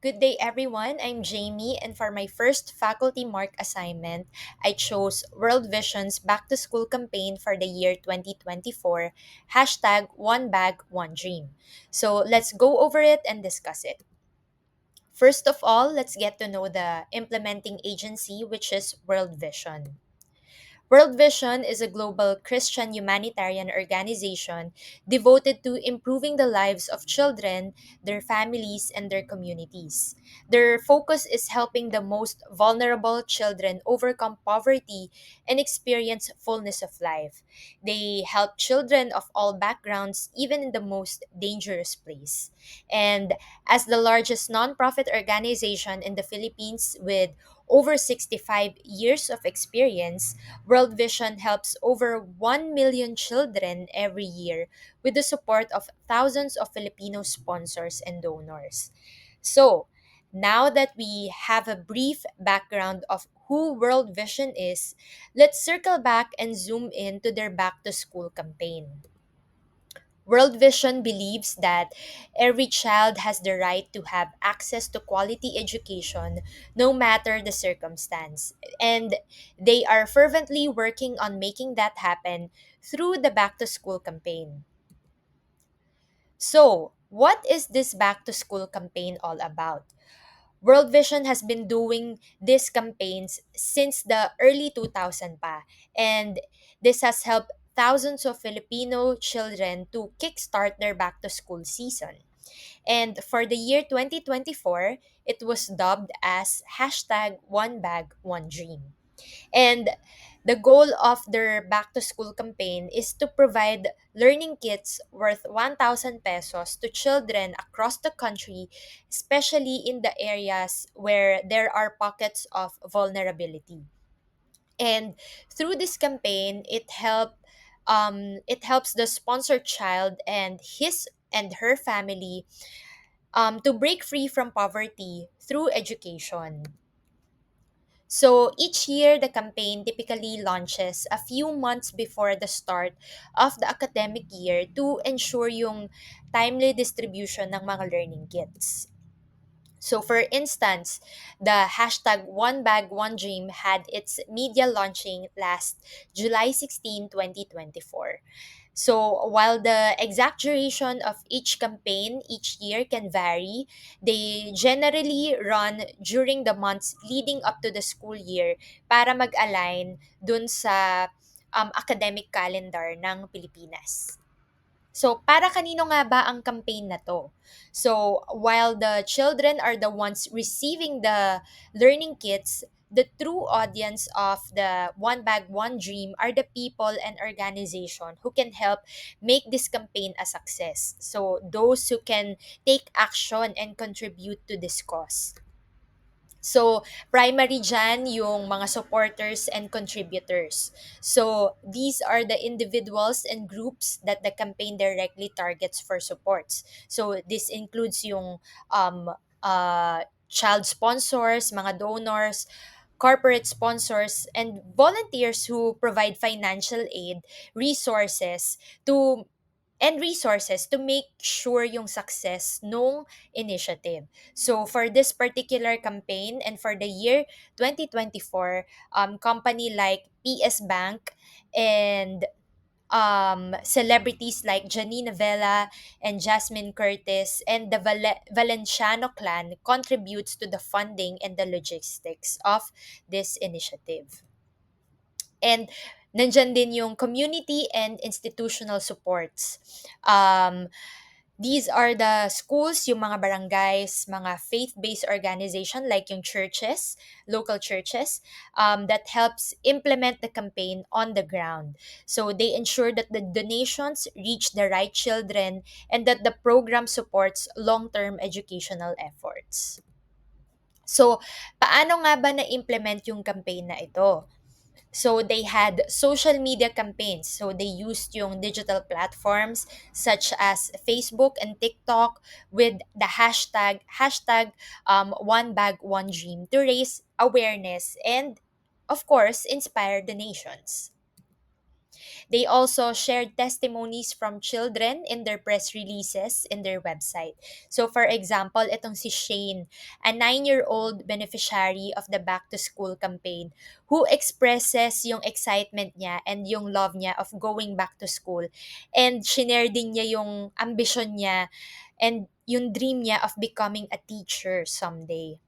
Good day, everyone. I'm Jamie, and for my first faculty mark assignment, I chose World Vision's Back to School campaign for the year 2024, hashtag One Bag, One Dream. So let's go over it and discuss it. First of all, let's get to know the implementing agency, which is World Vision. World Vision is a global Christian humanitarian organization devoted to improving the lives of children, their families, and their communities. Their focus is helping the most vulnerable children overcome poverty and experience fullness of life. They help children of all backgrounds, even in the most dangerous place. And as the largest nonprofit organization in the Philippines with over 65 years of experience, World Vision helps over 1 million children every year with the support of thousands of Filipino sponsors and donors. So, now that we have a brief background of who World Vision is, let's circle back and zoom in to their back to school campaign. World Vision believes that every child has the right to have access to quality education no matter the circumstance. And they are fervently working on making that happen through the Back to School campaign. So, what is this Back to School campaign all about? World Vision has been doing these campaigns since the early 2000 pa, and this has helped thousands of Filipino children to kickstart their back to school season. And for the year 2024, it was dubbed as hashtag One Bag, One Dream. And the goal of their back to school campaign is to provide learning kits worth 1,000 pesos to children across the country, especially in the areas where there are pockets of vulnerability. And through this campaign, it helps the sponsored child and his and her family to break free from poverty through education. So each year, the campaign typically launches a few months before the start of the academic year to ensure yung timely distribution ng mga learning kits. So for instance, the hashtag One Bag, One Dream had its media launching last July 16, 2024. So while the exact duration of each campaign each year can vary, they generally run during the months leading up to the school year para mag-align dun sa academic calendar ng Pilipinas. So, para kanino nga ba ang campaign na to? So, while the children are the ones receiving the learning kits, the true audience of the One Bag, One Dream are the people and organization who can help make this campaign a success. So, those who can take action and contribute to this cause. So, primary dyan yung mga supporters and contributors. So, these are the individuals and groups that the campaign directly targets for supports. So, this includes yung child sponsors, mga donors, corporate sponsors, and volunteers who provide financial aid, resources to resources to make sure yung success nung initiative. So for this particular campaign and for the year 2024, company like PS Bank and celebrities like Janine Vela and Jasmine Curtis and the Valenciano clan contributes to the funding and the logistics of this initiative. And nandyan din yung community and institutional supports. These are the schools, yung mga barangays, mga faith-based organization like yung churches, local churches, that helps implement the campaign on the ground. So they ensure that the donations reach the right children and that the program supports long-term educational efforts. So, paano nga ba na-implement yung campaign na ito? So they had social media campaigns. So they used yung digital platforms such as Facebook and TikTok with the hashtag One Bag One Dream to raise awareness and of course inspire the nations. They also shared testimonies from children in their press releases in their website. So for example, itong si Shane, a 9-year-old beneficiary of the Back to School campaign who expresses yung excitement niya and yung love niya of going back to school. And shinare din niya yung ambition niya and yung dream niya of becoming a teacher someday.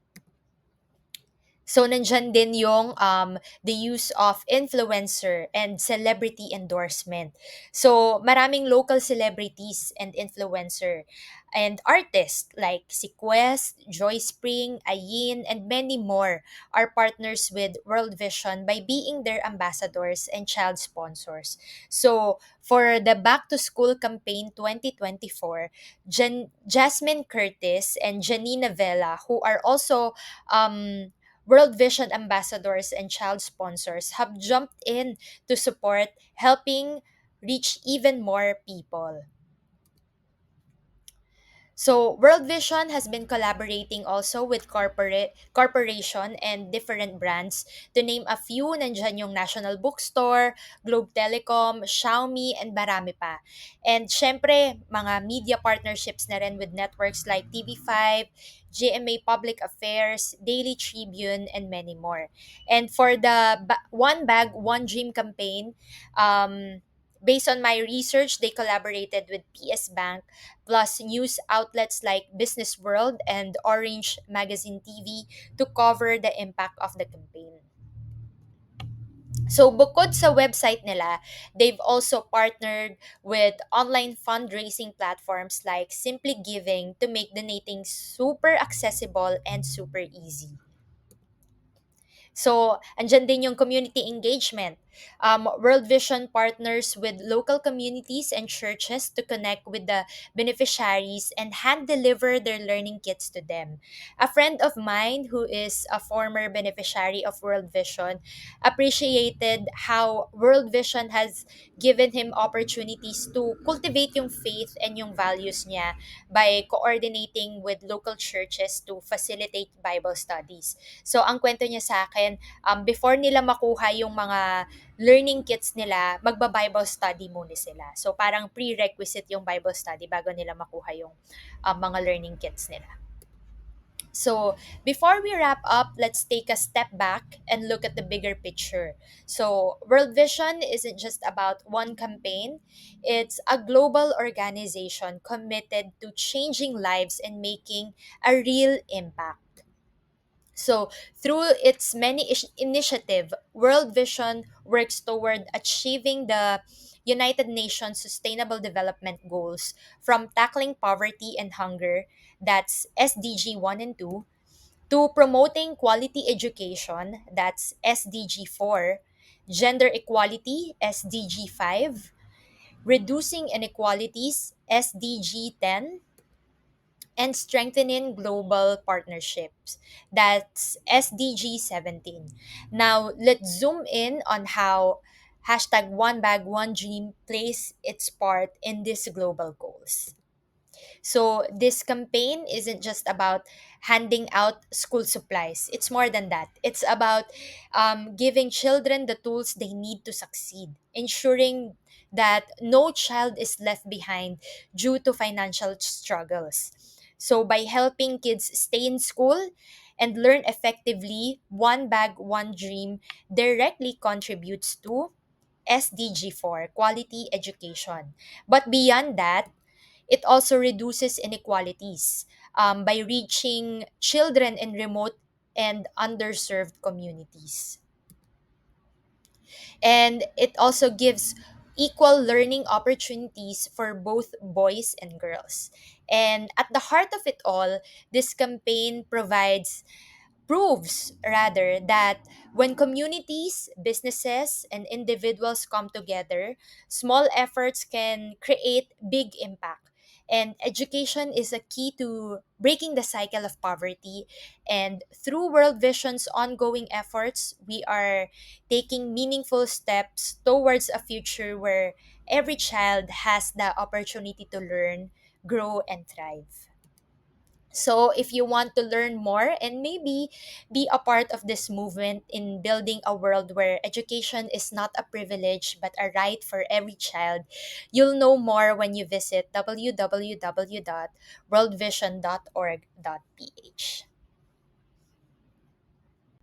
So, nandyan din yung the use of influencer and celebrity endorsement. So, maraming local celebrities and influencer and artists like si Quest, Joy Spring, Ayin, and many more are partners with World Vision by being their ambassadors and child sponsors. So, for the Back to School campaign 2024, Jasmine Curtis and Janina Vela, who are also World Vision ambassadors and child sponsors, have jumped in to support, helping reach even more people. So World Vision has been collaborating also with corporation and different brands. To name a few, nandyan yung National Bookstore, Globe Telecom, Xiaomi, and marami pa. And syempre, mga media partnerships na rin with networks like TV5, GMA Public Affairs, Daily Tribune, and many more. And for the One Bag, One Dream campaign, based on my research, they collaborated with PS Bank plus news outlets like Business World and Orange Magazine TV to cover the impact of the campaign. So bukod sa website nila, they've also partnered with online fundraising platforms like Simply Giving to make donating super accessible and super easy. So, andyan din yung community engagement. World Vision partners with local communities and churches to connect with the beneficiaries and hand deliver their learning kits to them. A friend of mine who is a former beneficiary of World Vision appreciated how World Vision has given him opportunities to cultivate yung faith and yung values niya by coordinating with local churches to facilitate Bible studies. So, ang kwento niya sa akin, before nila makuha yung mga learning kits nila, magba-Bible study muna sila. So, parang prerequisite yung Bible study bago nila makuha yung mga learning kits nila. So, before we wrap up, let's take a step back and look at the bigger picture. So, World Vision isn't just about one campaign, it's a global organization committed to changing lives and making a real impact. So, through its many initiative, World Vision works toward achieving the United Nations Sustainable Development Goals, from tackling poverty and hunger, that's SDG 1 and 2, to promoting quality education, that's SDG 4, gender equality, SDG 5, reducing inequalities, SDG 10, and strengthening global partnerships. That's SDG 17. Now, let's zoom in on how hashtag One Bag, One Dream plays its part in these global goals. So, this campaign isn't just about handing out school supplies, it's more than that. It's about giving children the tools they need to succeed, ensuring that no child is left behind due to financial struggles. So, by helping kids stay in school and learn effectively, One Bag, One Dream directly contributes to SDG 4, quality education. But beyond that, it also reduces inequalities by reaching children in remote and underserved communities. And it also gives equal learning opportunities for both boys and girls. And at the heart of it all, this campaign proves rather that when communities, businesses, and individuals come together, small efforts can create big impact. And education is a key to breaking the cycle of poverty. And through World Vision's ongoing efforts, we are taking meaningful steps towards a future where every child has the opportunity to learn, grow, and thrive. So, if you want to learn more and maybe be a part of this movement in building a world where education is not a privilege but a right for every child, you'll know more when you visit www.worldvision.org.ph.